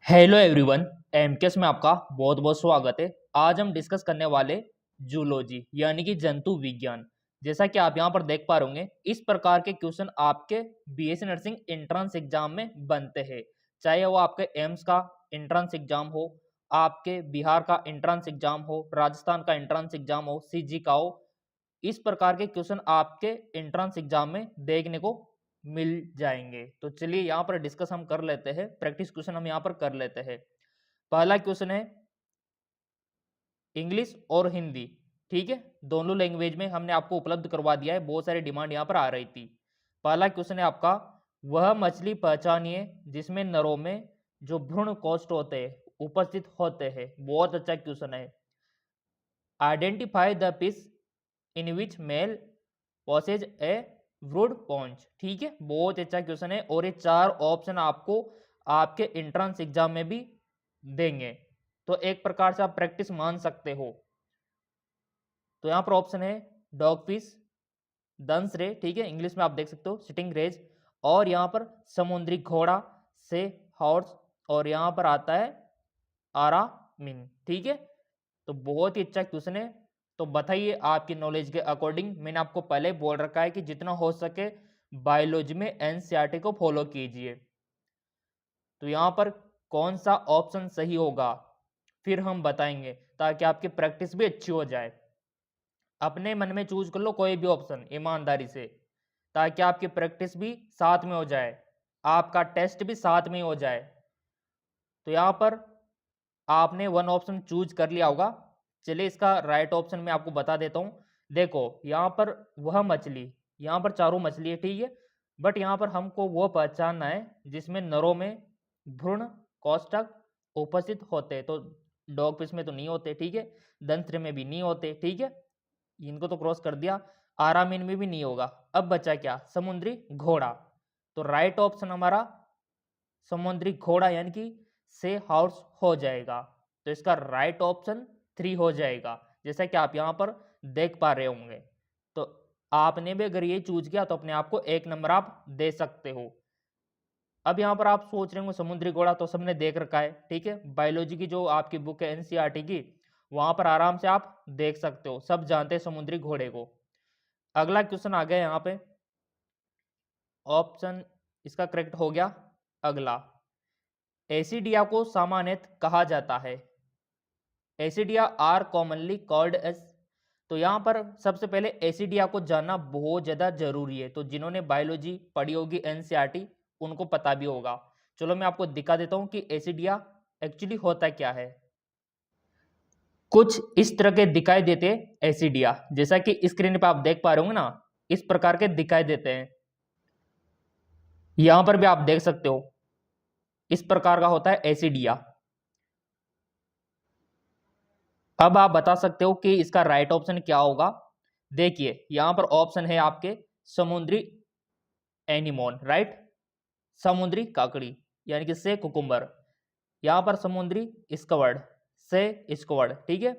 Hello everyone, MKS में आपका बहुत बहुत स्वागत है। आज हम डिस्कस करने वाले जूलॉजी यानी कि जंतु विज्ञान। जैसा कि आप यहाँ पर देख पा रहे होंगे, इस प्रकार के क्वेश्चन आपके बीएससी नर्सिंग एंट्रेंस एग्जाम में बनते हैं। चाहे वो आपके एम्स का एंट्रेंस एग्जाम हो, आपके बिहार का एंट्रेंस एग्जाम हो, राजस्थान का एंट्रेंस एग्जाम हो, सीजी का हो, इस प्रकार के क्वेश्चन आपके एंट्रेंस एग्जाम में देखने को मिल जाएंगे। तो चलिए यहाँ पर डिस्कस हम कर लेते हैं, प्रैक्टिस क्वेश्चन हम यहाँ पर कर लेते हैं। पहला क्वेश्चन है इंग्लिश और हिंदी, ठीक है, दोनों लैंग्वेज में हमने आपको उपलब्ध करवा दिया है। बहुत सारी डिमांड यहाँ पर आ रही थी। पहला क्वेश्चन है आपका, वह मछली पहचानिए जिसमें नरों में जो भ्रूण कोष्ठ होते हैं उपस्थित होते हैं। बहुत अच्छा क्वेश्चन है। Identify the fish in which male possess a brood pouch, ठीक है, बहुत अच्छा क्वेश्चन है। और ये चार ऑप्शन आपको आपके एंट्रेंस एग्जाम में भी देंगे, तो एक प्रकार से आप प्रैक्टिस मान सकते हो। तो यहाँ पर ऑप्शन है डॉग फिश, दंस रे, ठीक है, इंग्लिश में आप देख सकते हो सिटिंग रेज, और यहाँ पर समुद्री घोड़ा से हॉर्स, और यहाँ पर आता है आरामिन, ठीक है। तो बहुत ही अच्छा क्वेश्चन है। तो बताइए आपकी नॉलेज के अकॉर्डिंग, मैंने आपको पहले बोल रखा है कि जितना हो सके बायोलॉजी में एनसीईआरटी को फॉलो कीजिए। तो यहाँ पर कौन सा ऑप्शन सही होगा फिर हम बताएंगे, ताकि आपकी प्रैक्टिस भी अच्छी हो जाए। अपने मन में चूज कर लो कोई भी ऑप्शन ईमानदारी से, ताकि आपकी प्रैक्टिस भी साथ में हो जाए, आपका टेस्ट भी साथ में हो जाए। तो यहाँ पर आपने वन ऑप्शन चूज कर लिया होगा। चलिए इसका राइट ऑप्शन मैं आपको बता देता हूँ। देखो यहाँ पर वह मछली, यहाँ पर चारों मछली है, ठीक है, बट यहाँ पर हमको वो पहचानना है जिसमें नरों में भ्रूण कोष्ठक उपस्थित होते। तो डॉग फिश में तो नहीं होते, ठीक है, दंत्र में भी नहीं होते, ठीक है, इनको तो क्रॉस कर दिया। आरामीन में भी नहीं होगा। अब बचा क्या? समुद्री घोड़ा। तो राइट ऑप्शन हमारा समुद्री घोड़ा यानी कि से हॉर्स हो जाएगा। तो इसका राइट ऑप्शन 3 हो जाएगा, जैसा कि आप यहाँ पर देख पा रहे होंगे। तो आपने भी अगर ये चूज किया तो अपने आप को 1 नंबर आप दे सकते हो। अब यहाँ पर आप सोच रहे होंगे समुद्री घोड़ा तो सबने देख रखा है, ठीक है, बायोलॉजी की जो आपकी बुक है एनसीईआरटी की, वहां पर आराम से आप देख सकते हो, सब जानते हैं समुद्री घोड़े को। अगला क्वेश्चन आ गया यहाँ पे, ऑप्शन इसका करेक्ट हो गया। अगला, एसिडिया को सामान्यतः कहा जाता है। एसिडिया आर कॉमनली कॉल्ड एज। तो यहाँ पर सबसे पहले एसिडिया को जानना बहुत ज़्यादा जरूरी है। तो जिन्होंने बायोलॉजी पढ़ी होगी एनसीईआरटी, उनको पता भी होगा। चलो मैं आपको दिखा देता हूँ कि एसिडिया एक्चुअली होता क्या है। कुछ इस तरह के दिखाई देते हैं एसिडिया, जैसा कि स्क्रीन पे आप देख पा रहे होंगे ना, इस प्रकार के दिखाई देते हैं। यहां पर भी आप देख सकते हो, इस प्रकार का होता है एसिडिया। अब आप बता सकते हो कि इसका राइट ऑप्शन क्या होगा। देखिए यहां पर ऑप्शन है आपके समुद्री एनिमोन, राइट, समुद्री काकड़ी यानी कि से कुकुम्बर, यहां पर समुद्री स्क्वर्ड से स्क्वर्ड, ठीक है,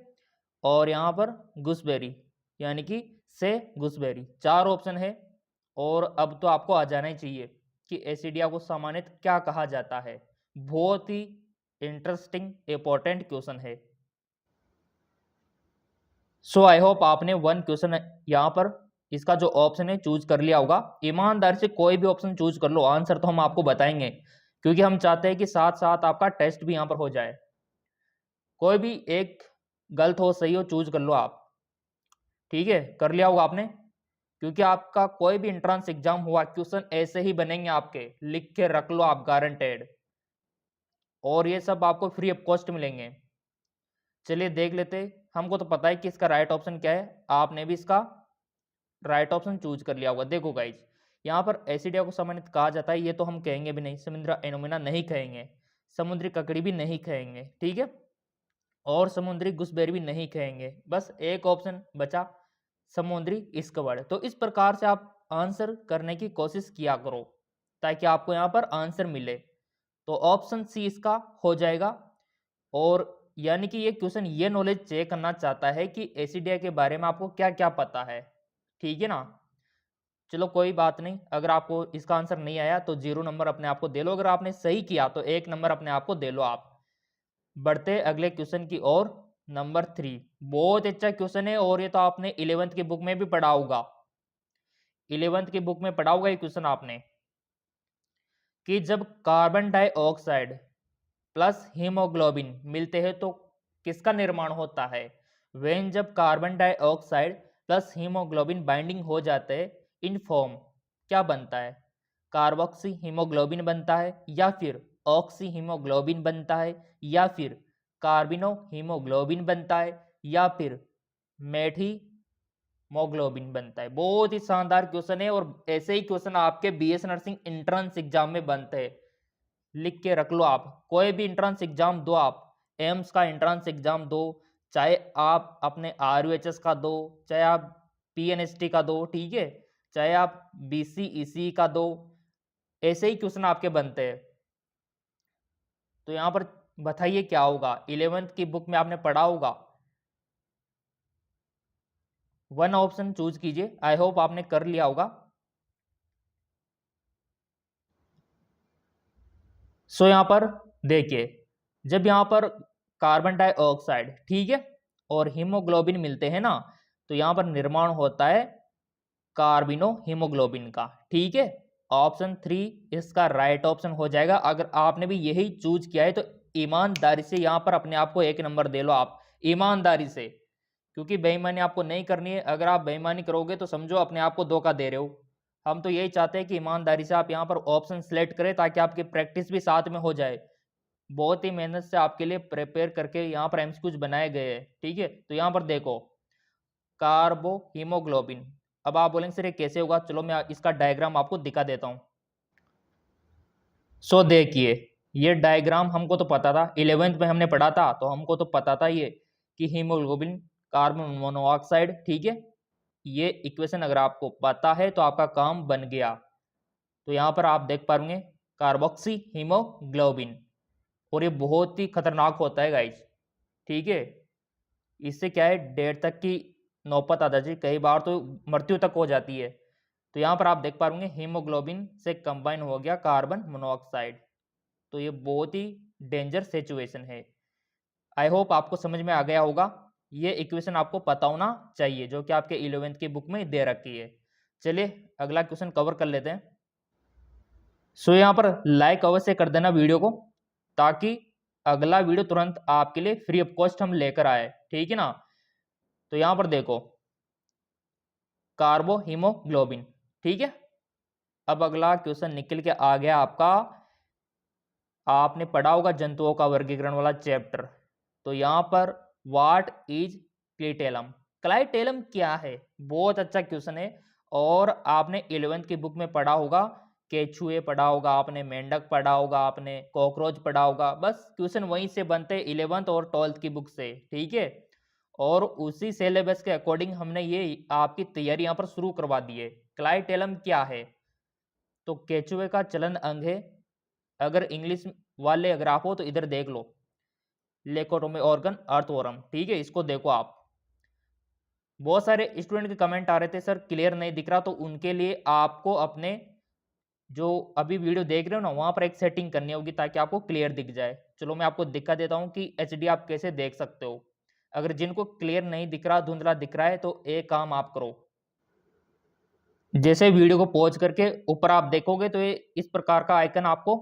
और यहां पर गुसबेरी यानी कि से गुसबेरी। चार ऑप्शन है, और अब तो आपको आ जाना ही चाहिए कि एसिडिया को सामान्यतः क्या कहा जाता है। बहुत ही इंटरेस्टिंग इंपॉर्टेंट क्वेश्चन है। सो आई होप आपने वन क्वेश्चन यहाँ पर इसका जो ऑप्शन है चूज कर लिया होगा। ईमानदार से कोई भी ऑप्शन चूज कर लो, आंसर तो हम आपको बताएंगे, क्योंकि हम चाहते हैं कि साथ साथ आपका टेस्ट भी यहाँ पर हो जाए। कोई भी एक गलत हो सही हो चूज कर लो आप, ठीक है, कर लिया होगा आपने, क्योंकि आपका कोई भी एंट्रेंस एग्जाम हुआ क्वेश्चन ऐसे ही बनेंगे आपके, लिख के रख लो आप, गारंटेड, और ये सब आपको फ्री ऑफ कॉस्ट मिलेंगे। चलिए देख लेते, हमको तो पता है कि इसका राइट ऑप्शन क्या है, आपने भी इसका राइट ऑप्शन चूज कर लिया होगा। देखो गाइज, यहाँ पर एसिडिया को सामान्यतः कहा जाता है, ये तो हम कहेंगे भी नहीं, समुद्री एनोमिना नहीं कहेंगे, समुद्री ककड़ी भी नहीं कहेंगे, ठीक है, और समुद्री गुसबेरी भी नहीं कहेंगे। बस एक ऑप्शन बचा, समुद्री स्क्वर्ड। तो इस प्रकार से आप आंसर करने की कोशिश किया करो, ताकि आपको यहाँ पर आंसर मिले। तो ऑप्शन सी इसका हो जाएगा। और यानी कि ये क्वेश्चन ये नॉलेज चेक करना चाहता है कि एसिडिया के बारे में आपको क्या क्या पता है, ठीक है ना। चलो कोई बात नहीं, अगर आपको इसका आंसर नहीं आया तो 0 नंबर अपने आप को दे लो, अगर आपने सही किया तो 1 नंबर अपने आप को दे लो आप। बढ़ते अगले क्वेश्चन की ओर, नंबर 3। बहुत अच्छा क्वेश्चन है और ये तो आपने 11th की बुक में भी पढ़ा होगा, 11th की बुक में पढ़ा होगा ये क्वेश्चन आपने, कि जब कार्बन डाइऑक्साइड प्लस हीमोग्लोबिन मिलते हैं तो किसका निर्माण होता है। वेन जब carbon dioxide plus haemoglobin binding हो जाते हैं इन फॉर्म, क्या बनता है। कार्बोक्सी हीमोग्लोबिन बनता है, या फिर ऑक्सी हीमोग्लोबिन बनता है, या फिर कार्बिनो हीमोग्लोबिन बनता है, या फिर मेठी मोग्लोबिन बनता है। बहुत ही शानदार क्वेश्चन है और ऐसे ही क्वेश्चन आपके बीएस नर्सिंग एंट्रेंस एग्जाम में बनते हैं, लिख के रख लो आप। कोई भी एंट्रेंस एग्जाम दो आप, एम्स का एंट्रेंस एग्जाम दो, चाहे आप अपने आरयूएचएस का दो, चाहे आप पीएनएसटी का दो, ठीक है, चाहे आप बीसीईसी का दो, ऐसे ही क्वेश्चन आपके बनते हैं। तो यहां पर बताइए क्या होगा, 11th की बुक में आपने पढ़ा होगा। वन ऑप्शन चूज कीजिए, आई होप आपने कर लिया होगा। सो यहां पर देखिए, जब यहां पर कार्बन डाइऑक्साइड, ठीक है, और हीमोग्लोबिन मिलते हैं ना, तो यहां पर निर्माण होता है कार्बिनो हीमोग्लोबिन का, ठीक है। ऑप्शन 3 इसका राइट ऑप्शन हो जाएगा। अगर आपने भी यही चूज किया है तो ईमानदारी से यहां पर अपने आप को 1 नंबर दे लो आप, ईमानदारी से, क्योंकि बेईमानी आपको नहीं करनी है। अगर आप बेईमानी करोगे तो समझो अपने आप को धोखा दे रहे हो। हम तो यही चाहते हैं कि ईमानदारी से आप यहाँ पर ऑप्शन सेलेक्ट करें ताकि आपकी प्रैक्टिस भी साथ में हो जाए। बहुत ही मेहनत से आपके लिए प्रिपेयर करके यहाँ पर एमसीक्यूज बनाए गए हैं, ठीक है। तो यहाँ पर देखो, कार्बो हीमोग्लोबिन, अब आप बोलेंगे सर ये कैसे होगा, चलो मैं इसका डायग्राम आपको दिखा देता हूँ। सो देखिए, ये डायग्राम हमको तो पता था, 11th में हमने पढ़ा था, तो हमको तो पता था ये कि हीमोग्लोबिन कार्बन मोनोऑक्साइड, ठीक है। ये इक्वेशन अगर आपको पता है तो आपका काम बन गया। तो यहाँ पर आप देख पाएंगे कार्बोक्सी हीमोग्लोबिन, और ये बहुत ही खतरनाक होता है गाइज, ठीक है। इससे क्या है, डेथ तक की नौबत आ जाती है, कई बार तो मृत्यु तक हो जाती है। तो यहाँ पर आप देख पाएंगे हीमोग्लोबिन से कंबाइन हो गया कार्बन मोनोऑक्साइड, तो ये बहुत ही डेंजर सिचुएशन है। आई होप आपको समझ में आ गया होगा। ये इक्वेशन आपको पता होना चाहिए जो कि आपके 11th की बुक में दे रखी है। चलिए अगला क्वेश्चन कवर कर लेते हैं। सो यहाँ पर लाइक अवश्य कर देना वीडियो को, ताकि अगला वीडियो तुरंत आपके लिए फ्री ऑफ कॉस्ट हम लेकर आए, ठीक है ना। तो यहाँ पर देखो, कार्बो हीमोग्लोबिन, ठीक है। अब अगला क्वेश्चन निकल के आ गया आपका, आपने पढ़ा होगा जंतुओं का वर्गीकरण वाला चैप्टर। तो यहाँ पर व्हाट इज क्लाइटेलम, क्लाइटेलम क्या है, बहुत अच्छा क्वेश्चन है। और आपने 11th की बुक में पढ़ा होगा, केचुए पढ़ा होगा आपने, मेंढक पढ़ा होगा आपने, कॉकरोच पढ़ा होगा, बस क्वेश्चन वहीं से बनते 11th और 12th की बुक से, ठीक है। और उसी सिलेबस के अकॉर्डिंग हमने ये आपकी तैयारी यहाँ पर शुरू करवा दी है। क्लाइटेलम क्या है, तो केचुए का चलन अंग है। अगर इंग्लिश वाले अगर आप हो तो इधर देख लो, लेकोटोमी ऑर्गन अर्थवॉर्म, ठीक है, इसको देखो आप। बहुत सारे स्टूडेंट के कमेंट आ रहे थे सर क्लियर नहीं दिख रहा, तो उनके लिए आपको अपने जो अभी वीडियो देख रहे हो ना, वहां पर एक सेटिंग करनी होगी ताकि आपको क्लियर दिख जाए। चलो मैं आपको दिखा देता हूँ कि एचडी आप कैसे देख सकते हो। अगर जिनको क्लियर नहीं दिख रहा, धुंधला दिख रहा है, तो एक काम आप करो, जैसे वीडियो को पॉज करके ऊपर आप देखोगे तो ये इस प्रकार का आइकन आपको,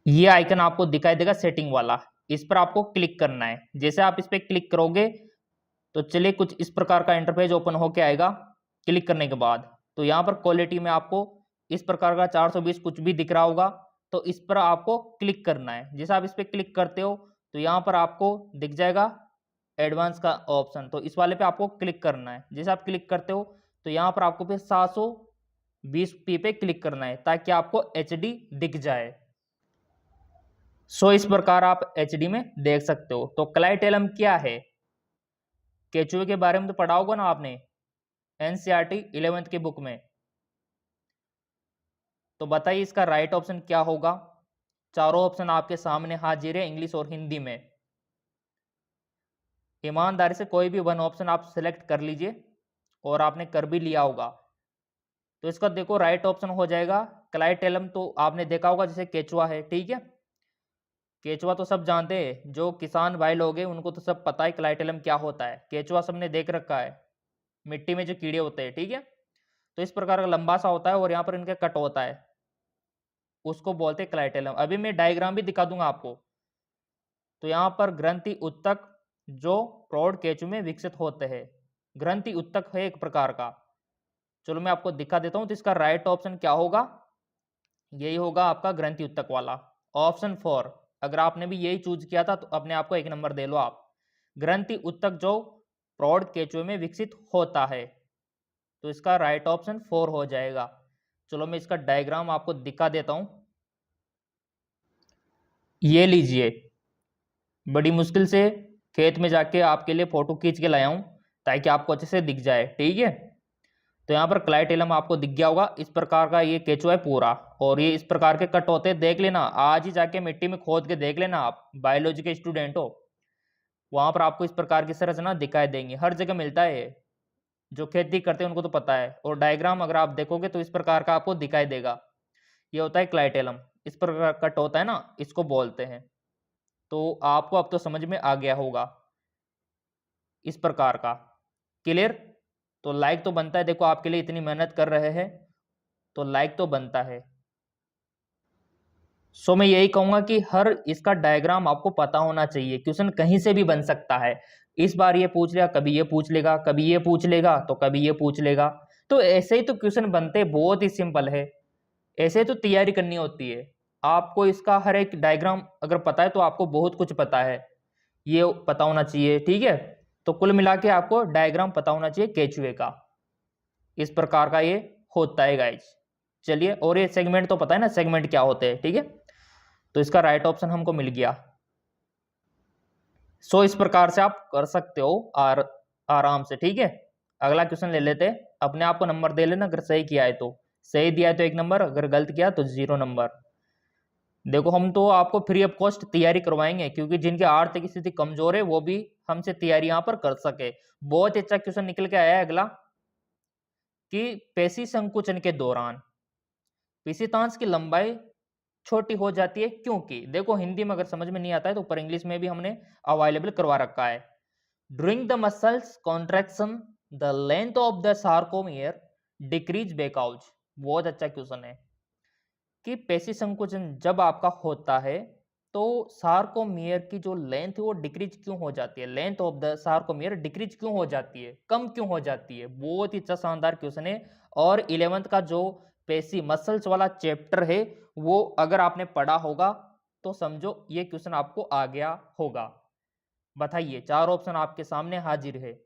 ये आइकन आपको दिखाई देगा सेटिंग वाला, इस पर आपको क्लिक करना है। जैसे आप इस पर क्लिक करोगे तो चलिए कुछ इस प्रकार का इंटरफेस ओपन होके आएगा। क्लिक करने के बाद तो यहाँ पर क्वालिटी में आपको इस प्रकार का 420 कुछ भी दिख रहा होगा, तो इस पर आपको क्लिक करना है। जैसे आप इस पर क्लिक करते हो तो यहाँ पर आपको दिख जाएगा एडवांस का ऑप्शन, तो इस वाले पे आपको क्लिक करना है। जैसे आप क्लिक करते हो तो यहाँ पर आपको फिर 720p पे क्लिक करना है ताकि आपको HD दिख जाए। सो इस प्रकार आप HD में देख सकते हो। तो क्लाइटेलम क्या है, केचुए के बारे में तो पढ़ा होगा ना आपने NCERT 11th की बुक में। तो बताइए इसका राइट ऑप्शन क्या होगा। चारों ऑप्शन आपके सामने हाजिर है इंग्लिश और हिंदी में। ईमानदारी से कोई भी वन ऑप्शन आप सिलेक्ट कर लीजिए और आपने कर भी लिया होगा। तो इसका देखो राइट ऑप्शन हो जाएगा क्लाइटेलम। तो आपने देखा होगा जैसे केचुआ है, ठीक है, केचुआ तो सब जानते हैं, जो किसान भाई लोग हैं उनको तो सब पता है क्लाइटेलम क्या होता है। केचुआ सबने देख रखा है, मिट्टी में जो कीड़े होते हैं, ठीक है। तो इस प्रकार का लंबा सा होता है और यहाँ पर इनके कट होता है, उसको बोलते हैं क्लाइटेलम। अभी मैं डायग्राम भी दिखा दूंगा आपको। तो यहाँ पर ग्रंथि उत्तक जो प्रौढ़ केंचु में विकसित होते हैं, ग्रंथि उत्तक है एक प्रकार का। चलो मैं आपको दिखा देता हूँ। तो इसका राइट ऑप्शन क्या होगा, यही होगा आपका ग्रंथि उत्तक वाला, ऑप्शन 4। अगर आपने भी यही चूज किया था तो अपने आप को 1 नंबर दे लो आप। ग्रंथि उत्तक जो प्रौढ़ केंचुए में विकसित होता है, तो इसका राइट ऑप्शन 4 हो जाएगा। चलो मैं इसका डायग्राम आपको दिखा देता हूं। ये लीजिए, बड़ी मुश्किल से खेत में जाके आपके लिए फोटो खींच के लाया हूं ताकि आपको अच्छे से दिख जाए, ठीक है। तो यहाँ पर क्लाइटेलम आपको दिख गया होगा। इस प्रकार का ये केचुआ है पूरा, और ये इस प्रकार के कट होते हैं। देख लेना, आज ही जाके मिट्टी में खोद के देख लेना, आप बायोलॉजी के स्टूडेंट हो, वहां पर आपको इस प्रकार की संरचना दिखाई देंगी। हर जगह मिलता है, जो खेती करते हैं उनको तो पता है। और डायग्राम अगर आप देखोगे तो इस प्रकार का आपको दिखाई देगा। ये होता है क्लाइटेलम, इस प्रकार कट होता है ना, इसको बोलते हैं। तो आपको अब तो समझ में आ गया होगा इस प्रकार का। क्लियर? तो लाइक तो बनता है, देखो आपके लिए इतनी मेहनत कर रहे हैं तो लाइक तो बनता है। सो मैं यही कहूंगा कि हर इसका डायग्राम आपको पता होना चाहिए। क्वेश्चन कहीं से भी बन सकता है, इस बार ये पूछ लेगा, कभी ये पूछ लेगा, कभी ये पूछ लेगा, तो कभी ये पूछ लेगा। तो ऐसे ही तो क्वेश्चन बनते, बहुत ही सिंपल है। ऐसे तो तैयारी करनी होती है। आपको इसका हर एक डायग्राम अगर पता है तो आपको बहुत कुछ पता है, ये पता होना चाहिए, ठीक है। तो कुल मिला के आपको डायग्राम पता होना चाहिए केचुए का। इस प्रकार का ये होता है गाइज। चलिए, और ये सेगमेंट तो पता है ना, सेगमेंट क्या होते हैं, ठीक है। तो इसका राइट ऑप्शन हमको मिल गया। सो इस प्रकार से आप कर सकते हो आराम से, ठीक है। अगला क्वेश्चन ले लेते हैं। अपने आप को नंबर दे लेना, अगर सही किया है तो सही दिया है तो 1 नंबर, अगर गलत किया तो 0 नंबर। देखो हम तो आपको फ्री ऑफ कॉस्ट तैयारी करवाएंगे, क्योंकि जिनकी आर्थिक स्थिति कमजोर है वो भी हमसे तैयारी यहाँ पर कर सके। बहुत अच्छा क्वेश्चन निकल के आया है अगला, कि पेशी संकुचन के दौरान पेशीतांश की लंबाई छोटी हो जाती है, क्योंकि देखो हिंदी में अगर समझ में नहीं आता है तो ऊपर इंग्लिश में भी हमने अवेलेबल करवा रखा है। During the muscles contraction the length of the sarcomere decrease because. बहुत अच्छा क्वेश्चन है कि पेशी संकुचन जब आपका होता है तो सार्कोमियर की जो लेंथ है वो डिक्रीज क्यों हो जाती है, length of the sarcomere decrease क्यों हो जाती है, कम क्यों हो जाती है। बहुत ही अच्छा शानदार क्वेश्चन है। और 11th का जो पेशी मसल्स वाला चैप्टर है वो अगर आपने पढ़ा होगा तो समझो ये क्वेश्चन आपको आ गया होगा। बताइए, 4 ऑप्शन आपके सामने हाजिर है।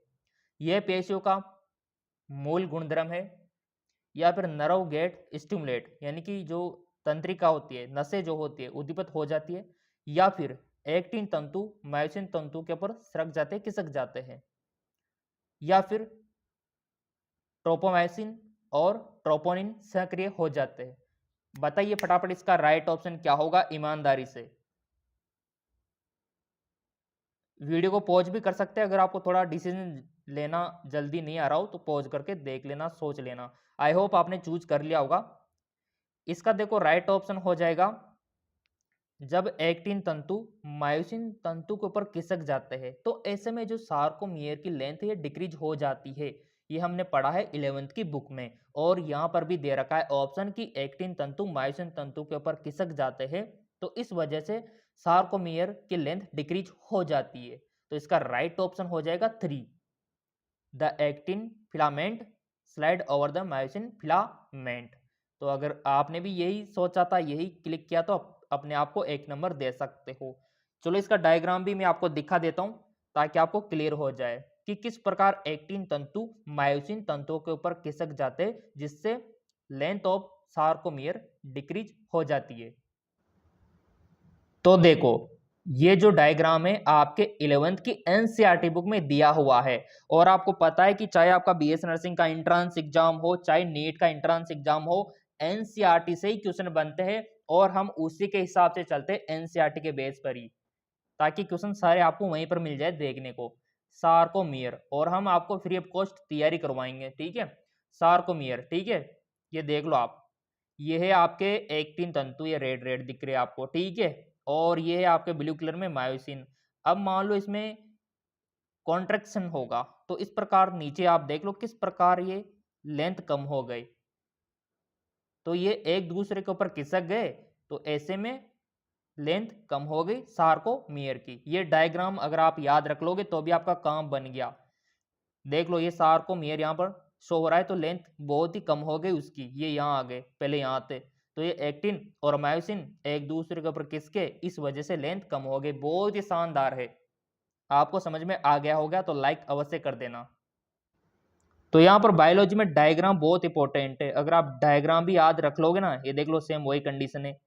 यह पेशियों का मूल गुणधर्म है, या फिर नर्व गेट स्टिमुलेट, यानी कि जो तंत्रिका होती है, नसें जो होती है उद्दीपित हो जाती है, या फिर एक्टिन तंतु मायोसिन तंतु के ऊपर सरक जाते हैं, खिसक जाते हैं, या फिर ट्रोपोमायोसिन और ट्रोपोनिन सक्रिय हो जाते हैं। बताइए फटाफट इसका राइट ऑप्शन क्या होगा ईमानदारी से। वीडियो को पॉज भी कर सकते हैं, अगर आपको थोड़ा डिसीजन लेना जल्दी नहीं आ रहा हो तो पॉज करके देख लेना, सोच लेना। आई होप आपने चूज कर लिया होगा। इसका देखो राइट ऑप्शन हो जाएगा, जब एक्टिन तंतु मायोसिन तंतु के ऊपर खिसक जाते हैं तो ऐसे में जो सार्कोमियर की लेंथ है डिक्रीज हो जाती है। ये हमने पढ़ा है 11th की बुक में, और यहाँ पर भी दे रखा है ऑप्शन की एक्टिन तंतु मायोसिन तंतु के ऊपर खिसक जाते हैं तो इस वजह से सार्कोमियर की लेंथ डिक्रीज हो जाती है। तो इसका राइट ऑप्शन हो जाएगा 3, the actin filament slide over the myosin filament. तो अगर आपने भी यही सोचा था, यही क्लिक किया, तो अपने आप को 1 नंबर दे सकते हो। चलो इसका डायग्राम भी मैं आपको दिखा देता हूं ताकि आपको क्लियर हो जाए कि किस प्रकार एक्टिन तंतु मायोसिन तंतुओं के ऊपर खिसक जाते जिससे लेंथ ऑफ सार्कोमियर डिक्रीज हो जाती है। तो देखो ये जो डायग्राम है आपके 11th की एनसीईआरटी बुक में दिया हुआ है, और आपको पता है कि चाहे आपका बीएस नर्सिंग का एंट्रेंस एग्जाम हो, चाहे नीट का एंट्रेंस एग्जाम हो, एनसीईआरटी से ही क्वेश्चन बनते हैं और हम उसी के हिसाब से चलते हैं एनसीईआरटी के बेस पर ही, ताकि क्वेश्चन सारे आपको वहीं पर मिल जाए देखने को। सार्कोमियर, और हम आपको फ्री ऑफ कॉस्ट तैयारी करवाएंगे, ठीक है। सार्कोमियर, ठीक है, ये देख लो आप, ये है आपके एक्टिन तंतु, ये रेड रेड दिख रहे हैं आपको, ठीक है। और ये है आपके ब्लू कलर में मायोसिन। अब मान लो इसमें कॉन्ट्रैक्शन होगा तो इस प्रकार नीचे आप देख लो किस प्रकार ये लेंथ कम हो गई, तो ये एक दूसरे के ऊपर खिसक गए, तो ऐसे में लेंथ कम हो गई सार्कोमियर की। ये डायग्राम अगर आप याद रख लोगे तो भी आपका काम बन गया। देख लो ये सार्कोमियर यहाँ पर शो हो रहा है, तो लेंथ बहुत ही कम हो गई उसकी, ये यहाँ आ गए, पहले यहाँ थे, तो ये एक्टिन और मायोसिन एक दूसरे के ऊपर किसके, इस वजह से लेंथ कम हो गई। बहुत ही शानदार है, आपको समझ में आ गया होगा तो लाइक अवश्य कर देना। तो यहाँ पर बायोलॉजी में डायग्राम बहुत इंपॉर्टेंट है, अगर आप डायग्राम भी याद रख लोगे ना, ये देख लो सेम वही कंडीशन है।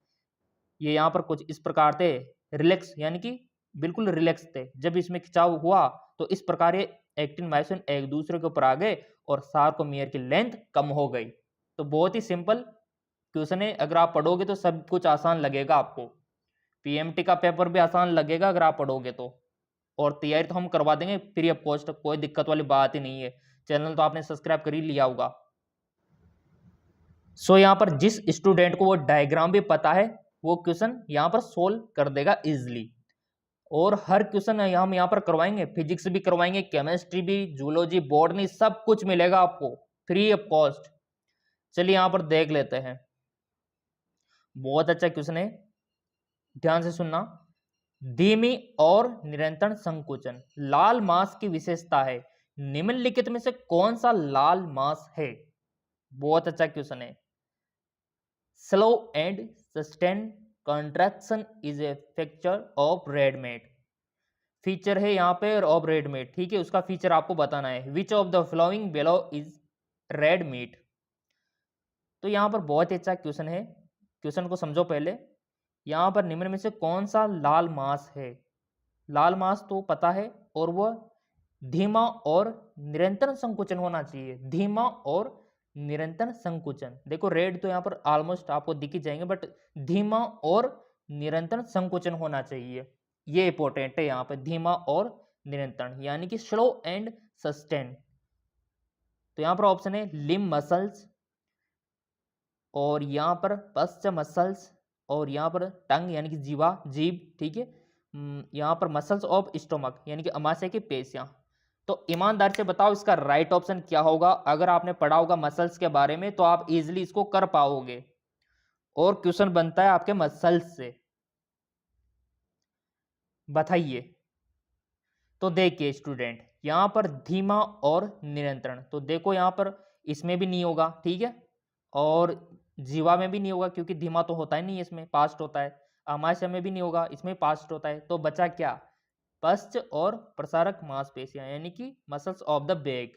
ये यहाँ पर कुछ इस प्रकार थे, रिलैक्स यानी कि बिल्कुल रिलैक्स थे, जब इसमें खिंचाव हुआ तो इस प्रकार ये एक्टिन मायोसिन एक दूसरे के ऊपर आ गए और सार्कोमियर की लेंथ कम हो गई। तो बहुत ही सिंपल क्वेश्चन है, अगर आप पढ़ोगे तो सब कुछ आसान लगेगा आपको, पीएमटी का पेपर भी आसान लगेगा अगर आप पढ़ोगे तो, और तैयारी तो हम करवा देंगे फ्री ऑफ कॉस्ट, कोई दिक्कत वाली बात ही नहीं है। चैनल तो आपने सब्सक्राइब कर ही लिया होगा। सो यहाँ पर जिस स्टूडेंट को वो डायग्राम भी पता है वो क्वेश्चन यहाँ पर सोल्व कर देगा इजिली, और हर क्वेश्चन हम यहाँ पर करवाएंगे, फिजिक्स भी करवाएंगे, केमिस्ट्री भी, जूलॉजी, बॉटनी, सब कुछ मिलेगा आपको फ्री ऑफ कॉस्ट। चलिए यहाँ पर देख लेते हैं, बहुत अच्छा क्वेश्चन है, ध्यान से सुनना। धीमी और निरंतर संकुचन लाल मास की विशेषता है, निम्नलिखित में से कौन सा लाल मास है? बहुत अच्छा क्वेश्चन है। Slow and sustain contraction is a feature of red meat, feature है यहाँ पे ऑफ रेड मीट, ठीक है, उसका फीचर आपको बताना है। Which of the following below is red meat, तो यहाँ पर बहुत ही अच्छा क्वेश्चन है, क्वेश्चन को समझो पहले। यहाँ पर निम्न में से कौन सा लाल मास है? लाल मास तो पता है, और वह धीमा और निरंतर संकुचन होना चाहिए, धीमा और निरंतर संकुचन। देखो रेड तो यहाँ पर ऑलमोस्ट आपको दिख ही जाएंगे, बट धीमा और निरंतर संकुचन होना चाहिए, ये इंपॉर्टेंट है यहाँ पे, धीमा और निरंतर, यानी कि स्लो एंड सस्टेन। तो यहाँ पर ऑप्शन है लिम्ब मसल्स, और यहाँ पर पश्च मसल्स, और यहाँ पर टंग यानी कि जीवा, जीभ, ठीक है, यहाँ पर मसल्स ऑफ स्टोमक यानी कि अमाशय की पेशियां। तो ईमानदार से बताओ इसका राइट ऑप्शन क्या होगा? अगर आपने पढ़ा होगा मसल्स के बारे में तो आप इजीली इसको कर पाओगे, और क्वेश्चन बनता है आपके मसल्स से, बताइए। तो देखिए स्टूडेंट, यहाँ पर धीमा और निरंतरण, तो देखो यहाँ पर इसमें भी नहीं होगा, ठीक है, और जीवा में भी नहीं होगा क्योंकि धीमा तो होता ही नहीं, इसमें पास्ट होता है। अमाशय में भी नहीं होगा, इसमें पास्ट होता है। तो बचा क्या? पश्च और प्रसारक मांसपेशियां यानी कि muscles of the back,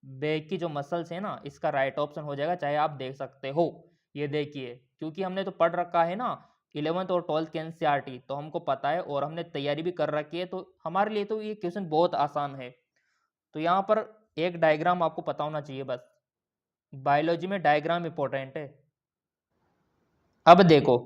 back की जो मसल्स है ना, इसका राइट ऑप्शन हो जाएगा, चाहे आप देख सकते हो। ये देखिए, क्योंकि हमने तो पढ़ रखा है ना 11th और 12th के एनसीईआरटी, तो हमको पता है और हमने तैयारी भी कर रखी है, तो हमारे लिए तो ये क्वेश्चन बहुत आसान है। तो यहाँ पर एक डायग्राम आपको पता होना चाहिए बस, बायोलॉजी में डायग्राम इंपॉर्टेंट है। अब देखो,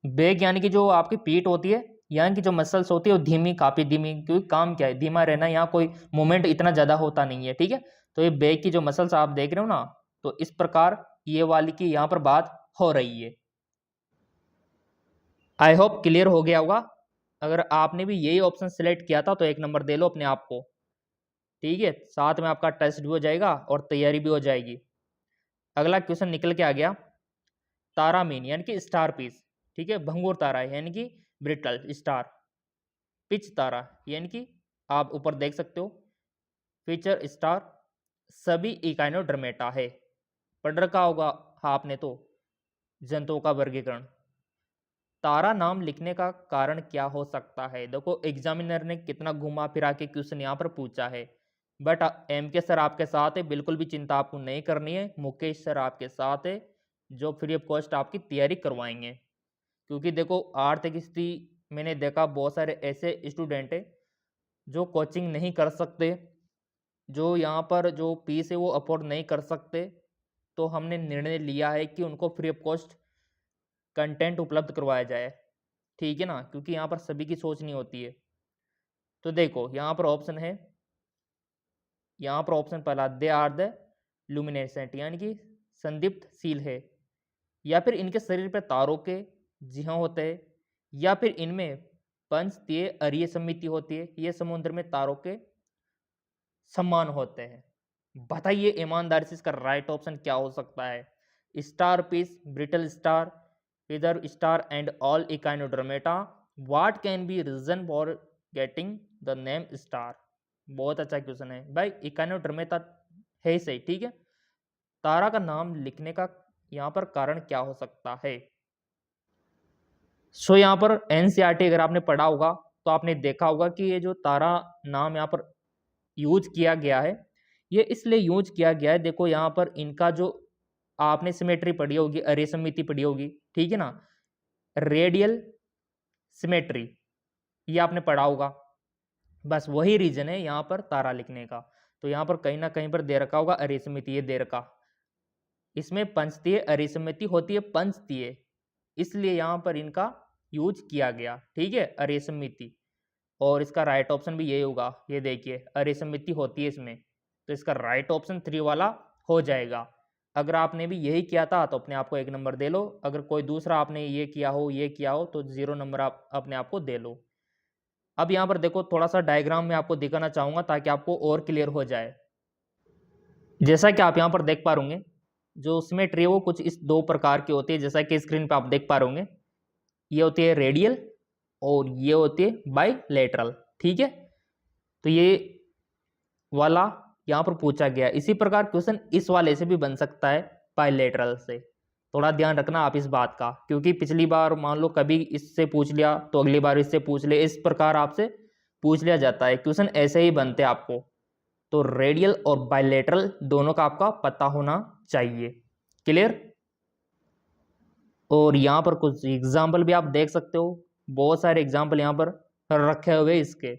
बैक यानी कि जो आपकी पीठ होती है, यहाँ की जो मसल्स होती है वो धीमी, काफी धीमी, क्योंकि काम क्या है, धीमा रहना, यहाँ कोई मूवमेंट इतना ज्यादा होता नहीं है, ठीक है। तो ये बैक की जो मसल्स आप देख रहे हो ना, तो इस प्रकार ये वाली की यहाँ पर बात हो रही है। आई होप क्लियर हो गया होगा। अगर आपने भी यही ऑप्शन सिलेक्ट किया था तो 1 नंबर दे लो अपने आप को, ठीक है, साथ में आपका टेस्ट भी हो जाएगा और तैयारी भी हो जाएगी। अगला क्वेश्चन निकल के आ गया, तारामीन यानी कि स्टार पीस, ठीक है, भंगुर तारा यानी कि ब्रिटल स्टार, पिच तारा यानी कि आप ऊपर देख सकते हो फीचर स्टार, सभी इकाइनोडर्मेटा है, पढ़ रखा होगा आपने तो, जंतुओं का वर्गीकरण। तारा नाम लिखने का कारण क्या हो सकता है? देखो एग्जामिनर ने कितना घुमा फिरा के क्वेश्चन यहाँ पर पूछा है, बट MK सर आपके साथ है, बिल्कुल भी चिंता आपको नहीं करनी है, मुकेश सर आपके साथ है जो फ्री ऑफ कॉस्ट आपकी तैयारी करवाएंगे। क्योंकि देखो आर्थिक स्थिति मैंने देखा बहुत सारे ऐसे स्टूडेंट है जो कोचिंग नहीं कर सकते, जो यहाँ पर जो फीस है वो अफोर्ड नहीं कर सकते, तो हमने निर्णय लिया है कि उनको फ्री ऑफ कॉस्ट कंटेंट उपलब्ध करवाया जाए, ठीक है ना, क्योंकि यहाँ पर सभी की सोच नहीं होती है। तो देखो यहाँ पर ऑप्शन है यहाँ पर ऑप्शन पहला, दे आर द लुमिनेसेंट, यानी कि संदीप्तशील है, या फिर इनके शरीर पर तारों के जिहा होते हैं, या फिर इनमें पंचतीय अरीय समिति होती है, ये समुद्र में तारों के समान होते हैं। बताइए ईमानदारी से इसका राइट ऑप्शन क्या हो सकता है? स्टार पीस, ब्रिटल स्टार, इधर star and all echinodermata, what can be reason for getting the name star? बहुत अच्छा क्वेश्चन है भाई, इकाइनोड्रमेटा है ही सही, ठीक है। तारा का नाम लिखने का यहाँ पर कारण क्या हो सकता है? सो यहाँ पर एनसीईआरटी अगर आपने पढ़ा होगा तो आपने देखा होगा कि ये जो तारा नाम यहाँ पर यूज किया गया है, ये इसलिए यूज किया गया है, देखो यहाँ पर इनका जो आपने सिमेट्री पढ़ी होगी, अरे समिति पढ़ी होगी, ठीक है ना, रेडियल सिमेट्री, ये आपने पढ़ा होगा, बस वही रीजन है यहाँ पर तारा लिखने का। तो यहाँ पर कहीं ना कहीं पर दे रखा होगा अरे समिति, ये दे रखा, इसमें पंचतीय अरे समिति होती है, पंचतीय, इसलिए यहाँ पर इनका यूज किया गया, ठीक है, अरे समिति। और इसका राइट ऑप्शन भी यही होगा, ये देखिए अरे समिति होती है इसमें, तो इसका राइट ऑप्शन 3 वाला हो जाएगा। अगर आपने भी यही किया था तो अपने आप को 1 नंबर दे लो, अगर कोई दूसरा आपने ये किया हो तो 0 नंबर आप अपने आप को दे लो। अब यहाँ पर देखो थोड़ा सा डायग्राम में आपको दिखाना चाहूंगा ताकि आपको और क्लियर हो जाए। जैसा कि आप यहाँ पर देख पा रहे जो सिमेट्री है वो कुछ इस 2 प्रकार की होती है, जैसा कि स्क्रीन पे आप देख पा रहे ये होती है रेडियल और ये होती है बाइलेटरल, ठीक है। तो ये वाला यहाँ पर पूछा गया, इसी प्रकार क्वेश्चन इस वाले से भी बन सकता है बाइलेटरल से, थोड़ा ध्यान रखना आप इस बात का, क्योंकि पिछली बार मान लो कभी इससे पूछ लिया तो अगली बार इससे पूछ ले, इस प्रकार आपसे पूछ लिया जाता है, क्वेश्चन ऐसे ही बनते हैं आपको। तो रेडियल और बाइलेटरल दोनों का आपका पता होना चाहिए, क्लियर। और यहाँ पर कुछ एग्जाम्पल भी आप देख सकते हो, बहुत सारे एग्जाम्पल यहाँ पर रखे हुए इसके,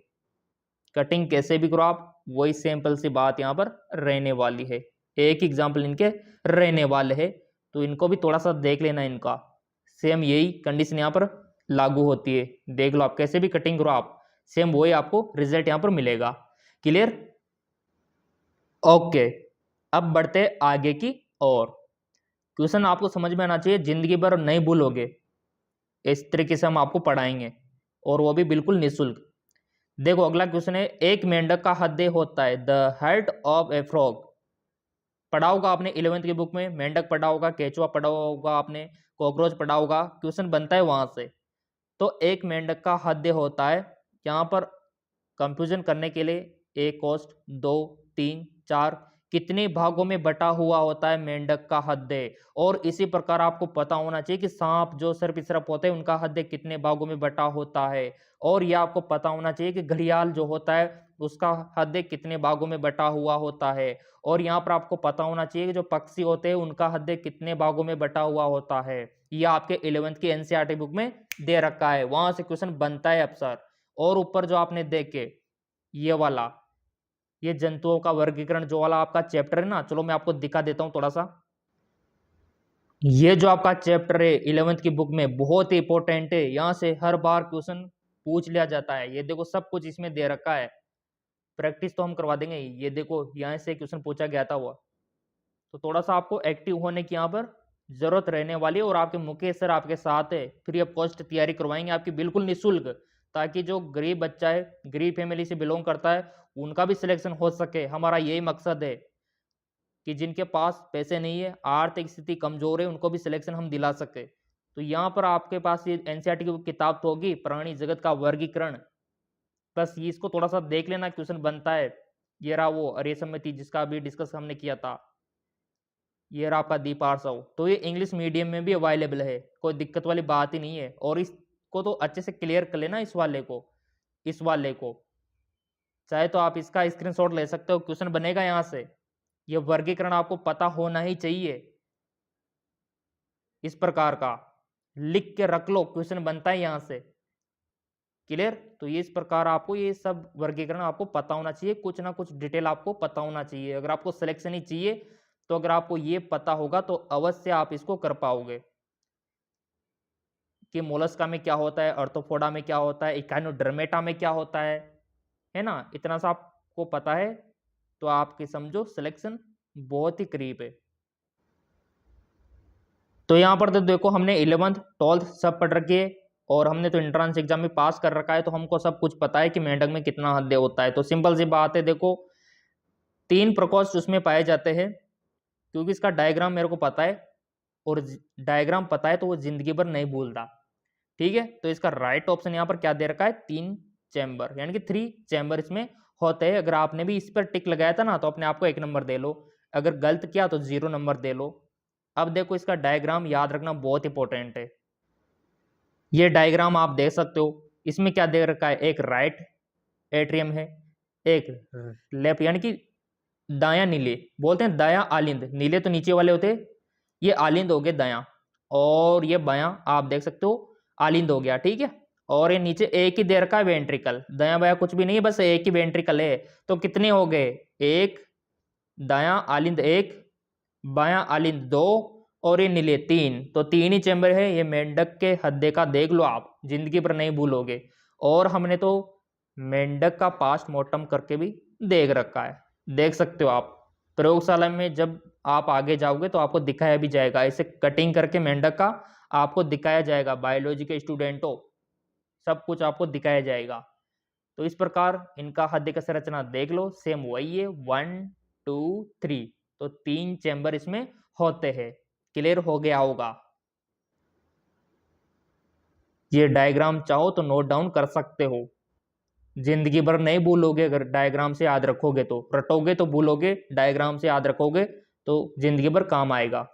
कटिंग कैसे भी करो आप, वही सिंपल सी बात यहाँ पर रहने वाली है, एक एग्जाम्पल इनके रहने वाले है, तो इनको भी थोड़ा सा देख लेना, इनका सेम यही कंडीशन यहाँ पर लागू होती है, देख लो आप कैसे भी कटिंग करो आप, सेम वही आपको रिजल्ट यहाँ पर मिलेगा, क्लियर। ओके, अब बढ़ते आगे की ओर। क्वेश्चन आपको समझ में आना चाहिए, जिंदगी भर नहीं भूलोगे, इस तरीके से हम आपको पढ़ाएंगे और वो भी बिल्कुल निःशुल्क। देखो अगला क्वेश्चन है, एक मेंढक का हृदय होता है, the head of A frog. पढ़ा होगा आपने 11वीं की बुक में, मेंढक पढ़ा होगा, केचुआ पढ़ा होगा आपने, कॉकरोच पढ़ा होगा, क्वेश्चन बनता है वहां से। तो एक मेंढक का हृदय होता है, यहाँ पर कंफ्यूजन करने के लिए 1 कोष्ठ 2 3 4 कितने भागों में बटा हुआ होता है मेंढक का हृदय, और इसी प्रकार आपको पता होना चाहिए कि सांप जो सर्पिसर्प होते हैं उनका हृदय कितने भागों में बटा होता है, और यह आपको पता होना चाहिए कि घड़ियाल जो होता है उसका हृदय कितने भागों में बटा हुआ होता है, और यहाँ पर आपको पता होना चाहिए कि जो पक्षी होते हैं उनका हृदय कितने भागों में बटा हुआ होता है। यह आपके 11वीं की एनसीईआरटी बुक में दे रखा है, वहां से क्वेश्चन बनता है अक्सर। और ऊपर जो आपने देखे ये वाला, ये जंतुओं का वर्गीकरण जो वाला आपका चैप्टर है ना, चलो मैं आपको दिखा देता हूं थोड़ा सा। ये जो आपका चैप्टर है 11वीं की बुक में बहुत ही इंपॉर्टेंट है, यहां से हर बार क्वेश्चन पूछ लिया जाता है, ये देखो सब कुछ इसमें दे रखा है, प्रैक्टिस तो हम करवा देंगे। ये देखो यहाँ से क्वेश्चन पूछा गया था वो, तो थोड़ा सा आपको एक्टिव होने की यहाँ पर जरूरत रहने वाली है, और आपके मुकेश सर आपके साथ है, फ्री ऑफ कॉस्ट तैयारी करवाएंगे आपकी बिल्कुल निःशुल्क, ताकि जो गरीब बच्चा है, गरीब फैमिली से बिलोंग करता है, उनका भी सिलेक्शन हो सके। हमारा यही मकसद है कि जिनके पास पैसे नहीं है, आर्थिक स्थिति कमजोर है, उनको भी सिलेक्शन हम दिला सके। तो यहाँ पर आपके पास ये एनसीईआरटी की किताब तो होगी, प्राणी जगत का वर्गीकरण, बस ये इसको थोड़ा सा देख लेना, क्वेश्चन बनता है। ये रहा वो अरे समिति जिसका अभी डिस्कस हमने किया था, ये रहा आपका दीपार्सव, तो ये इंग्लिश मीडियम में भी अवेलेबल है, कोई दिक्कत वाली बात ही नहीं है। और इसको तो अच्छे से क्लियर कर लेना, इस वाले को चाहे तो आप इसका स्क्रीनशॉट ले सकते हो, क्वेश्चन बनेगा यहाँ से, ये वर्गीकरण आपको पता होना ही चाहिए, इस प्रकार का लिख के रख लो, क्वेश्चन बनता है यहाँ से, क्लियर। तो ये इस प्रकार आपको ये सब वर्गीकरण आपको पता होना चाहिए, कुछ ना कुछ डिटेल आपको पता होना चाहिए, अगर आपको सिलेक्शन ही चाहिए तो अगर आपको ये पता होगा तो अवश्य आप इसको कर पाओगे कि मोलस्का में क्या होता है, अर्थोपोडा में क्या होता है, इकाइनोडर्मेटा में क्या होता है ना, इतना सा आपको पता है तो आपके समझो सिलेक्शन बहुत ही करीब है। तो यहाँ पर तो देखो हमने 11th 12th सब पढ़ रखी है और हमने तो एंट्रेंस एग्जाम में पास कर रखा है, तो हमको सब कुछ पता है कि मेंढक में कितना हद्दे होता है। तो सिंपल सी बात है, देखो 3 प्रकोष्ठ उसमें पाए जाते हैं, क्योंकि इसका डायग्राम मेरे को पता है और डायग्राम पता है तो वो जिंदगी भर नहीं भूलता। ठीक है, तो इसका राइट ऑप्शन यहाँ पर क्या दे रखा है, 3 चैम्बर, यानी कि 3 चैम्बर इसमें होते हैं। अगर आपने भी इस पर टिक लगाया था ना तो अपने आप को 1 नंबर दे लो, अगर गलत किया तो 0 नंबर दे लो। अब देखो इसका डायग्राम याद रखना बहुत इंपॉर्टेंट है। ये डायग्राम आप देख सकते हो, इसमें क्या दे रखा है, एक राइट एट्रियम है, एक लेफ्ट, यानी कि दाया नीले बोलते हैं, दाया आलिंद, नीले तो नीचे वाले होते, ये आलिंद हो गए दाया, और ये बाया आप देख सकते हो आलिंद हो गया। ठीक है, और ये नीचे एक ही दे रखा है वेंट्रिकल, दाया बाया कुछ भी नहीं है, बस एक ही वेंट्रिकल है। तो कितने हो गए, एक, दाया आलिंद एक, बाया आलिंद दो, और ये नीले 3, तो 3 ही चैम्बर है। ये मेंढक के हद्दे का देख लो आप, जिंदगी पर नहीं भूलोगे। और हमने तो मेंढक का पास्ट मॉर्टम करके भी देख रखा है, देख सकते हो आप। प्रयोगशाला में जब आप आगे जाओगे तो आपको दिखाया भी जाएगा, ऐसे कटिंग करके मेंढक का आपको दिखाया जाएगा, बायोलॉजी के स्टूडेंटों सब कुछ आपको दिखाया जाएगा। तो इस प्रकार इनका हद्दे का संरचना देख लो, सेम वही है, 1 2 3, तो 3 चैम्बर इसमें होते हैं। क्लियर हो गया होगा। ये डायग्राम चाहो तो नोट डाउन कर सकते हो, जिंदगी भर नहीं भूलोगे। अगर डायग्राम से याद रखोगे तो, रटोगे तो भूलोगे, डायग्राम से याद रखोगे तो जिंदगी भर काम आएगा।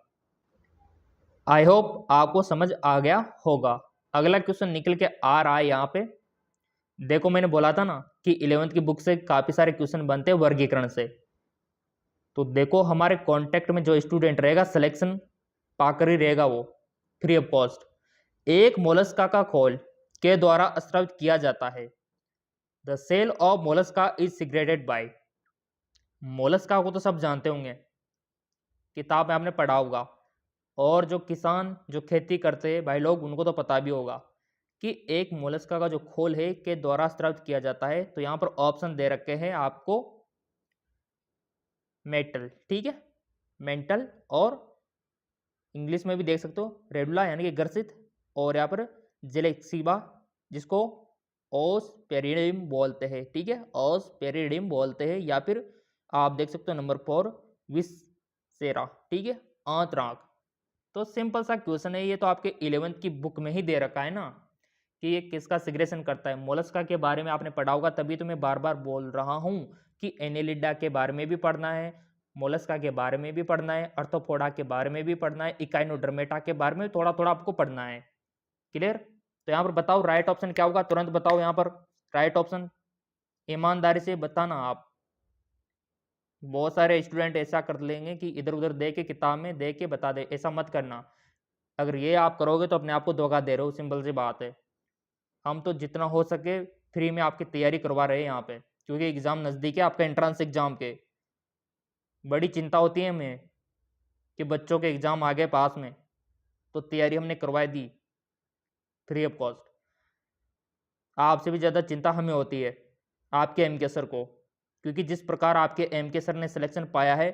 आई होप आपको समझ आ गया होगा। अगला क्वेश्चन निकल के आ रहा है यहाँ पे। देखो मैंने बोला था ना कि 11th की बुक से काफी सारे क्वेश्चन बनते हैं वर्गीकरण से। तो देखो हमारे कांटेक्ट में जो स्टूडेंट रहेगा सिलेक्शन पाकर ही रहेगा वो, फ्री ऑफ कॉस्ट। एक मोलस्का का खोल के द्वारा स्रावित किया जाता है। The shell of mollusca is secreted by. Mollusca को तो सब जानते होंगे, किताब में आपने पढ़ा होगा, और जो किसान जो खेती करते हैं भाई लोग उनको तो पता भी होगा कि एक मोलस्का का जो खोल है के द्वारा स्रावित किया जाता है। तो यहाँ पर ऑप्शन दे रखे हैं आपको मेटल, ठीक है, मेंटल, और इंग्लिश में भी देख सकते हो रेडुला यानी कि ग्रसित, और यहाँ पर जेलेक्सिबा जिसको ओस्पेरिडियम बोलते हैं। ठीक है, ओस्पेरिडियम बोलते हैं, या फिर आप देख सकते हो नंबर 4 विसेरा। ठीक है, आंतराक। तो सिंपल सा क्वेश्चन है ये, तो आपके 11th की बुक में ही दे रखा है ना कि ये किसका सिग्रेशन करता है। मोलस्का के बारे में आपने पढ़ा होगा, तभी तो मैं बार बार बोल रहा हूँ कि एनेलिडा के बारे में भी पढ़ना है, मोलस्का के बारे में भी पढ़ना है, अर्थोपोडा के बारे में भी पढ़ना है, इकाइनोडर्मेटा के बारे में थोड़ा थोड़ा आपको पढ़ना है। क्लियर। तो यहाँ पर बताओ राइट ऑप्शन क्या होगा, तुरंत बताओ यहाँ पर राइट ऑप्शन, ईमानदारी से बताना आप। बहुत सारे स्टूडेंट ऐसा कर लेंगे कि इधर उधर दे के किताब में दे के बता दे, ऐसा मत करना। अगर ये आप करोगे तो अपने आप को धोखा दे रहे हो, सिंपल सी बात है। हम तो जितना हो सके फ्री में आपकी तैयारी करवा रहे हैं यहाँ पे, क्योंकि एग्जाम नजदीक है आपका, एंट्रेंस एग्जाम के। बड़ी चिंता होती है हमें कि बच्चों के एग्जाम आ गए पास में, तो तैयारी हमने करवा दी फ्री ऑफ कॉस्ट। आपसे भी ज़्यादा चिंता हमें होती है आपके एम के सर को, क्योंकि जिस प्रकार आपके एम के सर ने सिलेक्शन पाया है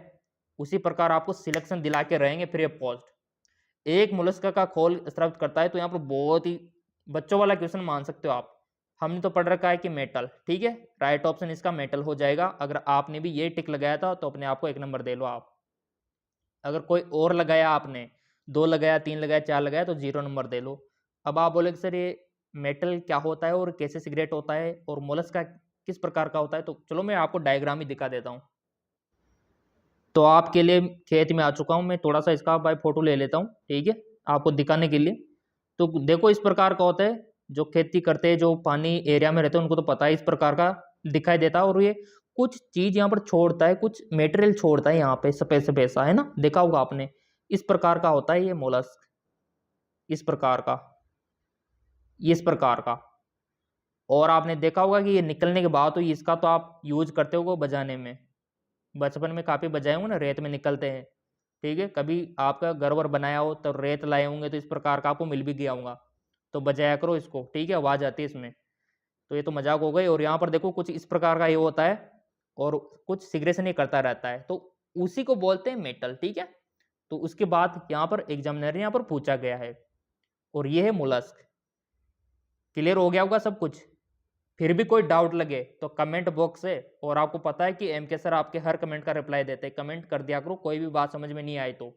उसी प्रकार आपको सिलेक्शन दिला के रहेंगे फ्री ऑफ कॉस्ट। एक मोलस्का का खोल स्रावित करता है, तो यहाँ पर बहुत ही बच्चों वाला क्वेश्चन मान सकते हो आप। हमने तो पढ़ रखा है कि मेटल, ठीक है, राइट ऑप्शन इसका मेटल हो जाएगा। अगर आपने भी ये टिक लगाया था तो अपने आप को 1 नंबर दे लो आप। अगर कोई और लगाया, आपने 2 लगाया, 3 लगाया, 4 लगाया, तो 0 नंबर दे लो। अब आप बोले सर ये मेटल क्या होता है और कैसे सिगरेट होता है और मोलस्का किस प्रकार का होता है, तो चलो मैं आपको डायग्राम ही दिखा देता हूँ। तो आपके लिए खेत में आ चुका हूँ मैं, थोड़ा सा इसका भाई फोटो ले लेता हूँ, ठीक है, आपको दिखाने के लिए। तो देखो इस प्रकार का होता है, जो खेती करते हैं जो पानी एरिया में रहते हैं उनको तो पता है, इस प्रकार का दिखाई देता है। और ये कुछ चीज यहाँ पर छोड़ता है, कुछ मेटेरियल छोड़ता है यहाँ पे, सफेद सफेद सा, है ना, देखा होगा आपने। इस प्रकार का होता है ये मोलस्क, इस प्रकार का, इस प्रकार का। और आपने देखा होगा कि ये निकलने के बाद तो इसका तो आप यूज करते हो बजाने में, बचपन में काफी बजाए होंगे ना, रेत में निकलते हैं। ठीक है, कभी आपका घर वर बनाया हो तो रेत लाए होंगे, तो इस प्रकार का आपको मिल भी गया होगा, तो बजाया करो इसको, ठीक है, आवाज आती है इसमें। तो ये तो मजाक हो गई। और यहाँ पर देखो कुछ इस प्रकार का ये होता है, और कुछ सिग्रेशन करता रहता है, तो उसी को बोलते हैं मेटल। ठीक है, तो उसके बाद यहाँ पर एग्जामिनर यहाँ पर पूछा गया है, और ये है मोलस्क। क्लियर हो गया होगा सब कुछ। फिर भी कोई डाउट लगे तो कमेंट बॉक्स है, और आपको पता है कि एमके सर आपके हर कमेंट का रिप्लाई देते हैं, कमेंट कर दिया करो कोई भी बात समझ में नहीं आए तो।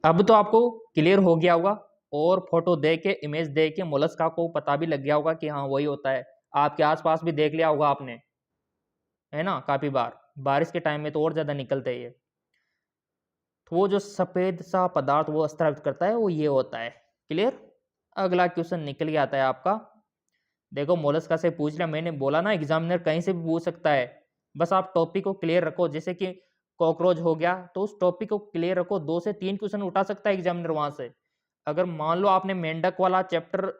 अब तो आपको क्लियर हो गया होगा, और फोटो दे के, इमेज दे के मोलस्क को पता भी लग गया होगा कि हाँ वही होता है। आपके आसपास भी देख लिया होगा आपने, है ना, काफी बार बारिश के टाइम में तो और ज्यादा निकलते हैं ये। तो वो जो सफेद सा पदार्थ वो स्रावित करता है वो ये होता है। क्लियर। अगला क्वेश्चन निकल के आता है आपका। देखो मोलस्का से पूछ लिया, मैंने बोला ना एग्जामिनर कहीं से भी पूछ सकता है, बस आप टॉपिक को क्लियर रखो। जैसे कि कॉकरोच हो गया, तो उस टॉपिक को क्लियर रखो, 2 से 3 क्वेश्चन उठा सकता है एग्जामिनर वहां से। अगर मान लो आपने मेंढक वाला चैप्टर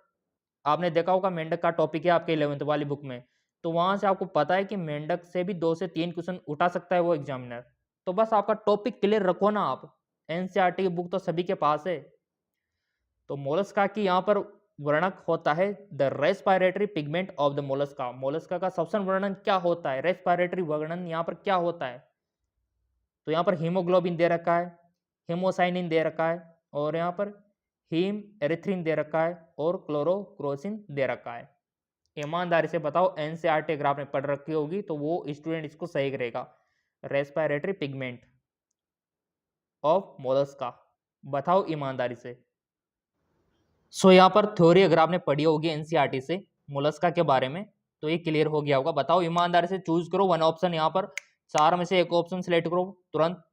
आपने देखा होगा, मेंढक का टॉपिक है आपके 11th वाली बुक में, तो वहां से आपको पता है कि मेंढक से भी 2 से 3 क्वेश्चन उठा सकता है वो एग्जामिनर। तो बस आपका टॉपिक क्लियर रखो ना आप, एनसीईआरटी की बुक तो सभी के पास है। तो मोलस्का की यहाँ पर वर्णक होता है the respiratory pigment of the Mollusca. Mollusca का सबसे वर्णन क्या होता है, रेस्पिरेटरी वर्णन यहाँ पर क्या होता है। तो यहाँ पर हीमोग्लोबिन दे रखा है, हेमोसाइनिन दे रखा है, और यहाँ पर हीम एरिथ्रिन दे रखा है, और क्लोरोक्रोसिन दे रखा है। ईमानदारी से बताओ, एनसीईआरटी अगर आपने पढ़ रखी होगी तो वो स्टूडेंट इसको सही करेगा। रेस्पिरेटरी पिगमेंट ऑफ मोलस्का, बताओ ईमानदारी से। सो यहाँ पर थ्योरी अगर आपने पढ़ी होगी एनसीईआरटी से मोलस्का के बारे में तो ये क्लियर हो गया होगा। बताओ ईमानदारी से चूज करो वन ऑप्शन, यहाँ पर 4 में से एक ऑप्शन सिलेक्ट करो तुरंत।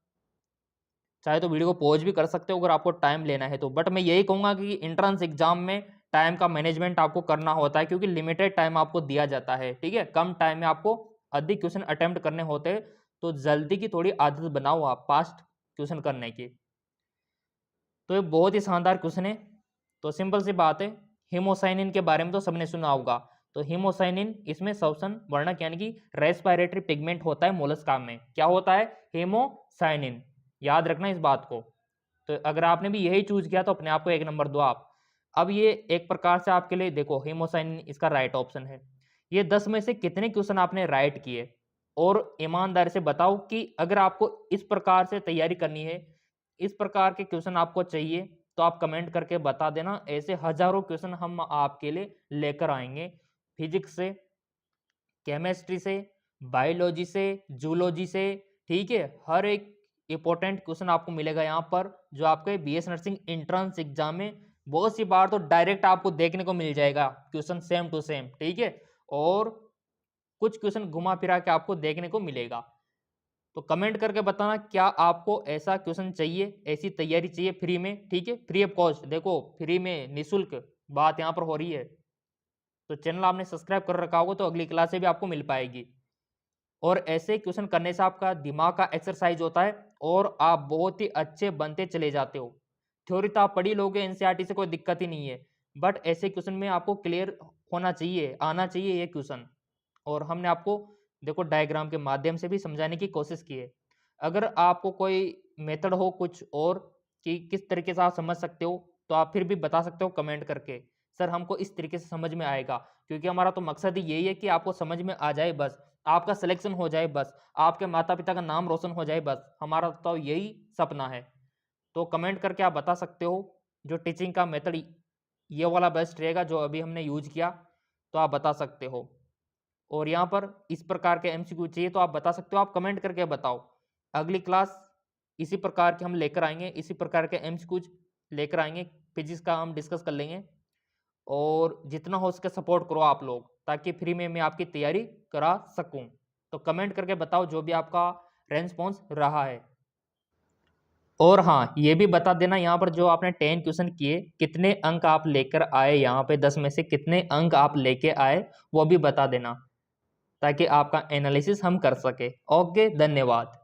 चाहे तो वीडियो को पॉज भी कर सकते हो अगर आपको टाइम लेना है तो, बट मैं यही कहूंगा कि एंट्रेंस एग्जाम में टाइम का मैनेजमेंट आपको करना होता है, क्योंकि लिमिटेड टाइम आपको दिया जाता है। ठीक है, कम टाइम में आपको अधिक क्वेश्चन अटेम्प्ट करने होते हैं, तो जल्दी की थोड़ी आदत बनाओ आप फास्ट क्वेश्चन करने की। तो ये बहुत ही शानदार क्वेश्चन है। तो सिंपल सी बात है, हीमोसाइनिन के बारे में तो सबने सुना होगा। तो हीमोसाइनिन इसमें सबसन वर्णक यानी कि रेस्पिरेटरी पिगमेंट होता है मोलस्का में। क्या होता है, हीमोसाइनिन, याद रखना इस बात को। तो अगर आपने भी यही चूज किया तो अपने आप को 1 नंबर दो आप। अब ये एक प्रकार से आपके लिए देखो, हीमोसाइनिन इसका राइट ऑप्शन है। ये 10 में से कितने क्वेश्चन आपने राइट किए, और ईमानदारी से बताओ कि अगर आपको इस प्रकार से तैयारी करनी है, इस प्रकार के क्वेश्चन आपको चाहिए, तो आप कमेंट करके बता देना। ऐसे हजारों क्वेश्चन हम आपके लिए लेकर आएंगे, फिजिक्स से, केमिस्ट्री से, बायोलॉजी से, जूलॉजी से। ठीक है, हर एक इंपॉर्टेंट क्वेश्चन आपको मिलेगा यहाँ पर, जो आपके बीएस नर्सिंग एंट्रेंस एग्जाम में बहुत सी बार तो डायरेक्ट आपको देखने को मिल जाएगा क्वेश्चन सेम टू सेम। ठीक है, और कुछ क्वेश्चन घुमा फिरा के आपको देखने को मिलेगा। तो कमेंट करके बताना क्या आपको ऐसा क्वेश्चन चाहिए, ऐसी तैयारी चाहिए फ्री में। ठीक है, फ्री ऑफ कॉस्ट, देखो फ्री में निःशुल्क बात यहाँ पर हो रही है। तो चैनल आपने सब्सक्राइब कर रखा होगा तो अगली क्लास से भी आपको मिल पाएगी। और ऐसे क्वेश्चन करने से आपका दिमाग का एक्सरसाइज होता है और आप बहुत ही अच्छे बनते चले जाते हो। थ्योरी तो आप पढ़ी लोगे एनसीईआरटी से, कोई दिक्कत ही नहीं है, बट ऐसे क्वेश्चन में आपको क्लियर होना चाहिए, आना चाहिए ये क्वेश्चन। और हमने आपको देखो डायग्राम के माध्यम से भी समझाने की कोशिश की है। अगर आपको कोई मेथड हो कुछ और कि किस तरीके से आप समझ सकते हो, तो आप फिर भी बता सकते हो कमेंट करके, सर हमको इस तरीके से समझ में आएगा। क्योंकि हमारा तो मकसद ही यही है कि आपको समझ में आ जाए, बस आपका सिलेक्शन हो जाए, बस आपके माता पिता का नाम रोशन हो जाए, बस हमारा तो यही सपना है। तो कमेंट करके आप बता सकते हो जो टीचिंग का मेथड ये वाला बेस्ट रहेगा जो अभी हमने यूज किया, तो आप बता सकते हो। और यहाँ पर इस प्रकार के एमसीक्यू चाहिए तो आप बता सकते हो, आप कमेंट करके बताओ। अगली क्लास इसी प्रकार के हम लेकर आएंगे, इसी प्रकार के एमसीक्यू लेकर आएंगे, फिजिक्स का हम डिस्कस कर लेंगे। और जितना हो सके सपोर्ट करो आप लोग, ताकि फ्री में मैं आपकी तैयारी करा सकूं। तो कमेंट करके बताओ जो भी आपका रेस्पॉन्स रहा है। और हाँ, ये भी बता देना यहाँ पर जो आपने 10 क्वेश्चन किए कितने अंक आप लेकर आए, यहाँ पे 10 में से कितने अंक आप लेके आए वो भी बता देना, ताकि आपका एनालिसिस हम कर सके। ओके, धन्यवाद।